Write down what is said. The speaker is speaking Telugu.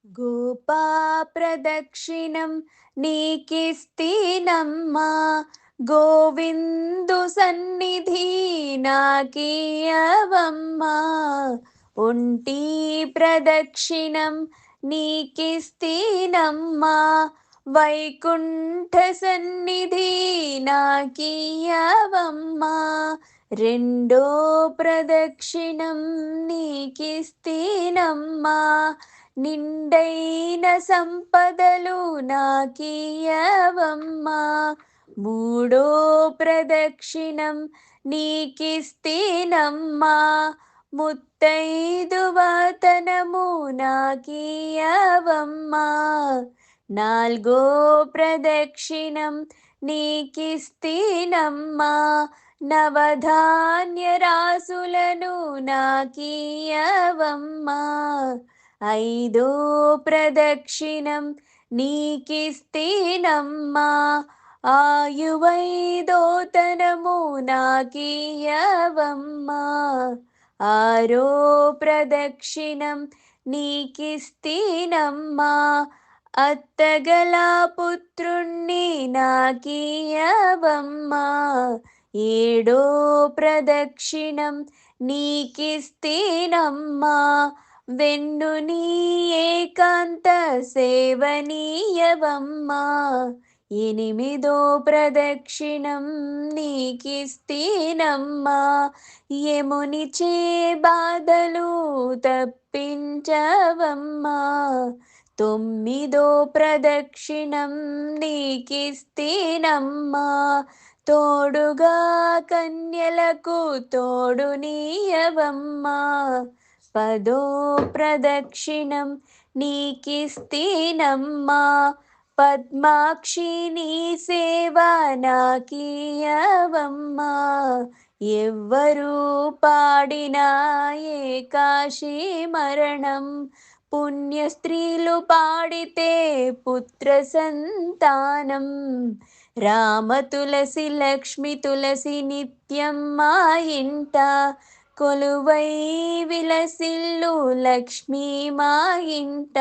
గోపా ప్రదక్షిణం నీకిస్తీనమ్మా, గోవిందు సన్నిధి నాకీయవమ్మా. ఒంటి ప్రదక్షిణం నీకిస్తీనమ్మా, వైకుంఠ సన్నిధి నాకీయవమ్మా. రెండో ప్రదక్షిణం నీకిస్తీనమ్మా, నిండైన సంపదలు నాకీయవమ్మా. మూడో ప్రదక్షిణం నీకిస్తీనమ్మా, ముత్తైదువతనము నాకీయవమ్మా. నాల్గో ప్రదక్షిణం నీకిస్తీనమ్మా, నవధాన్య రాసులను నాకీయవమ్మా. ఐదో ప్రదక్షిణం నీకిస్తీనమ్మా, ఆయువైదోతనము నాకీయవమ్మా. ఆరో ప్రదక్షిణం నీకిస్తీనమ్మా, అత్తగల పుత్రుణ్ణి నాకీయవమ్మా. ఏడో ప్రదక్షిణం నీకిస్తీనమ్మా, వెన్నుని ఏకాంత సేవనీయవమ్మా. ఎనిమిదో ప్రదక్షిణం నీకిస్తీనమ్మా, యమునిచే బాధలు తప్పించవమ్మా. తొమ్మిదో ప్రదక్షిణం నీకిస్తీనమ్మా, తోడుగా కన్యలకు తోడునీయవమ్మా. పదో ప్రదక్షిణం నీకిస్తీనమ్మా, పద్మాక్షి నీ సేవ నాకీయవమ్మా. ఎవ్వరు పాడినా ఏకాశి మరణం, పుణ్య స్త్రీలు పాడితే పుత్ర సంతానం. రామ తులసి లక్ష్మి తులసి నిత్యం మా ఇంట, కొలువై విలసిల్లు లక్ష్మీ మా ఇంట.